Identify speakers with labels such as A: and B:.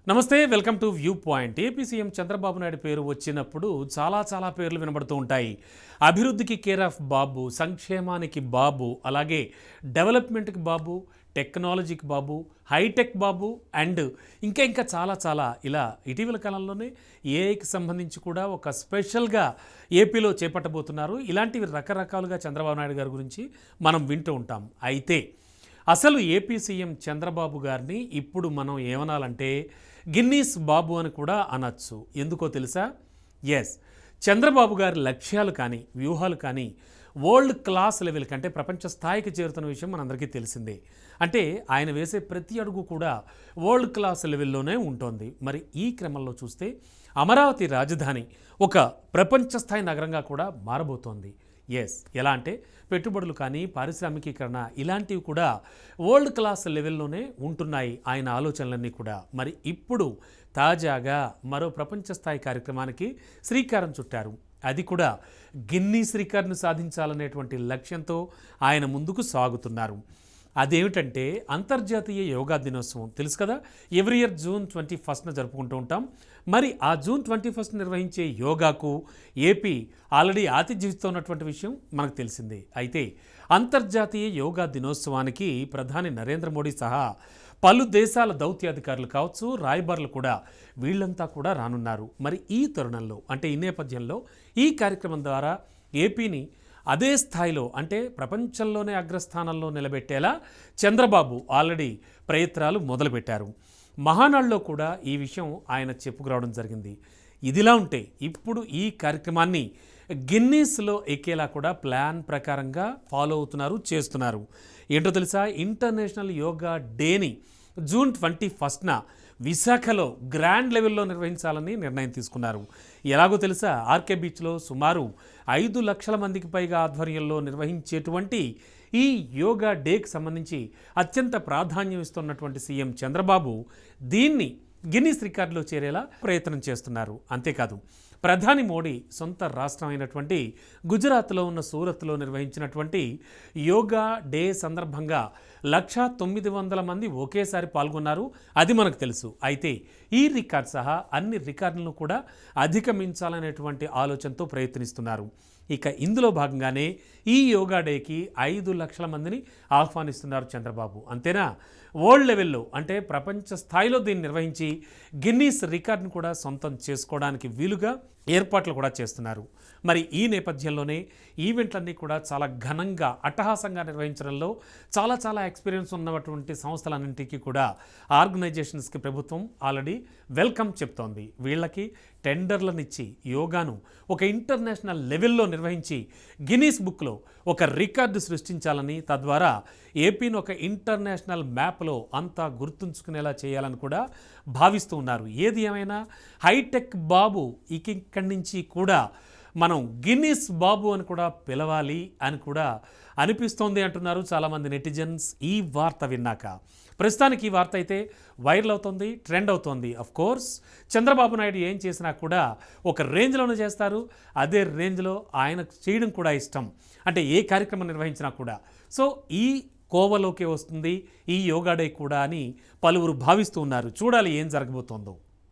A: నమస్తే, welcome to view point. AP CM Chandrababu Naidu పేరు వచ్చినప్పుడు చాలా పేర్లు వినబడుతూ ఉంటాయి. అభివృద్ధికి కేర్ ఆఫ్ బాబు, సంక్షేమానికి బాబు, అలాగే డెవలప్మెంట్కి బాబు, టెక్నాలజీకి బాబు, హైటెక్ బాబు అండ్ ఇంకా చాలా ఇలా ఇటీవల కాలంలోనే ఏఐకి సంబంధించి కూడా ఒక స్పెషల్గా ఏపీలో చేపట్టబోతున్నారు. ఇలాంటివి రకరకాలుగా చంద్రబాబు నాయుడు గారి గురించి మనం వింటూ ఉంటాం. అయితే అసలు ఏపీ సీఎం చంద్రబాబు గారిని ఇప్పుడు మనం ఏమనాలంటే గిన్నీస్ బాబు అని కూడా అనొచ్చు. ఎందుకో తెలుసా? ఎస్, చంద్రబాబు గారి లక్ష్యాలు కానీ వ్యూహాలు కానీ వరల్డ్ క్లాస్ లెవెల్ కంటే ప్రపంచ స్థాయికి చేరుతున్న విషయం మనందరికీ తెలిసిందే. అంటే ఆయన వేసే ప్రతి అడుగు కూడా వరల్డ్ క్లాస్ లెవెల్లోనే ఉంటుంది. మరి ఈ క్రమంలో చూస్తే అమరావతి రాజధాని ఒక ప్రపంచ స్థాయి నగరంగా కూడా మారబోతోంది. ఎస్, ఎలా అంటే పెట్టుబడులు కానీ పారిశ్రామికీకరణ ఇలాంటివి కూడా వరల్డ్ క్లాస్ లెవెల్లోనే ఉంటున్నాయి ఆయన ఆలోచనలన్నీ కూడా. మరి ఇప్పుడు తాజాగా మరో ప్రపంచ స్థాయి కార్యక్రమానికి శ్రీకారం చుట్టారు. అది కూడా గిన్నీస్ రికార్డును సాధించాలనేటువంటి లక్ష్యంతో ఆయన ముందుకు సాగుతున్నారు. అదేమిటంటే అంతర్జాతీయ యోగా దినోత్సవం. తెలుసు కదా, ఎవ్రీ ఇయర్ జూన్ 21న జరుపుకుంటూ ఉంటాం. మరి ఆ జూన్ 21 నిర్వహించే యోగాకు ఏపీ ఆల్రెడీ ఆతిథ్యమిస్తున్నటువంటి విషయం మనకు తెలిసిందే. అయితే అంతర్జాతీయ యోగా దినోత్సవానికి ప్రధాని నరేంద్ర మోడీ సహా పలు దేశాల దౌత్యాధికారులు కావచ్చు, రాయబారులు కూడా వీళ్ళంతా కూడా రానున్నారు. మరి ఈ తరుణంలో అంటే ఈ నేపథ్యంలో ఈ కార్యక్రమం ద్వారా ఏపీని అదే స్థాయిలో అంటే ప్రపంచంలోనే అగ్రస్థానంలో నిలబెట్టేలా చంద్రబాబు ఆల్రెడీ ప్రయత్నాలు మొదలుపెట్టారు. మహానాడులో కూడా ఈ విషయం ఆయన చెప్పుకురావడం జరిగింది. ఇదిలా ఉంటే ఇప్పుడు ఈ కార్యక్రమాన్ని గిన్నీస్లో ఎక్కేలా కూడా ప్లాన్ ప్రకారంగా ఫాలో అవుతున్నారు, చేస్తున్నారు. ఏంటో తెలుసా? ఇంటర్నేషనల్ యోగా డేని జూన్ 21న విశాఖలో గ్రాండ్ లెవెల్లో నిర్వహించాలని నిర్ణయం తీసుకున్నారు. ఎలాగో తెలుసా? ఆర్కే బీచ్లో సుమారు 5 లక్షల మందికి పైగా ఆధ్వర్యంలో నిర్వహించేటువంటి ఈ యోగా డేకి సంబంధించి అత్యంత ప్రాధాన్యం ఇస్తున్నటువంటి సీఎం చంద్రబాబు దీన్ని గిన్నీస్ రికార్డులో చేరేలా ప్రయత్నం చేస్తున్నారు. అంతేకాదు, ప్రధాని మోడీ సొంత రాష్ట్రం అయినటువంటి గుజరాత్లో ఉన్న సూరత్లో నిర్వహించినటువంటి యోగా డే సందర్భంగా 1,900,000 మంది ఒకేసారి పాల్గొన్నారు. అది మనకు తెలుసు. అయితే ఈ రికార్డ్ సహా అన్ని రికార్డులను కూడా అధిగమించాలనేటువంటి ఆలోచనతో ప్రయత్నిస్తున్నారు. ఇక ఇందులో భాగంగానే ఈ యోగా డేకి 5 లక్షల మందిని ఆహ్వానిస్తున్నారు చంద్రబాబు. అంతేనా, వరల్డ్ లెవెల్లో అంటే ప్రపంచ స్థాయిలో దీన్ని నిర్వహించి గిన్నీస్ రికార్డును కూడా సొంతం చేసుకోవడానికి వీలుగా ఏర్పాట్లు కూడా చేస్తున్నారు. మరి ఈ నేపథ్యంలోనే ఈవెంట్లన్నీ కూడా చాలా ఘనంగా అట్టహాసంగా నిర్వహించడంలో చాలా ఎక్స్పీరియన్స్ ఉన్నటువంటి సంస్థలన్నింటికీ కూడా ఆర్గనైజేషన్స్కి ప్రభుత్వం ఆల్రెడీ వెల్కమ్ చెప్తోంది. వీళ్ళకి టెండర్లనిచ్చి యోగాను ఒక ఇంటర్నేషనల్ లెవెల్లో నిర్వహించి గిన్నీస్ బుక్లో ఒక రికార్డు సృష్టించాలని, తద్వారా ఏపీని ఒక ఇంటర్నేషనల్ మ్యాప్లో అంతా గుర్తుంచుకునేలా చేయాలని కూడా భావిస్తూ ఉన్నారు. ఏది ఏమైనా హైటెక్ బాబు ఇక్కడి నుంచి కూడా మనం గిన్నీస్ బాబు అని కూడా పిలవాలి అని కూడా అనిపిస్తోంది అంటున్నారు చాలామంది నెటిజన్స్ ఈ వార్త విన్నాక. ప్రస్తుతానికి ఈ వార్త అయితే వైరల్ అవుతుంది, ట్రెండ్ అవుతోంది. అఫ్ కోర్స్ చంద్రబాబు నాయుడు ఏం చేసినా కూడా ఒక రేంజ్లోనే చేస్తారు. అదే రేంజ్లో ఆయన చేయడం కూడా ఇష్టం. అంటే ఏ కార్యక్రమం నిర్వహించినా కూడా. సో ఈ కోవలోకే వస్తుంది ఈ యోగా డే కూడా అని పలువురు భావిస్తూ ఉన్నారు. చూడాలి ఏం జరగబోతోందో.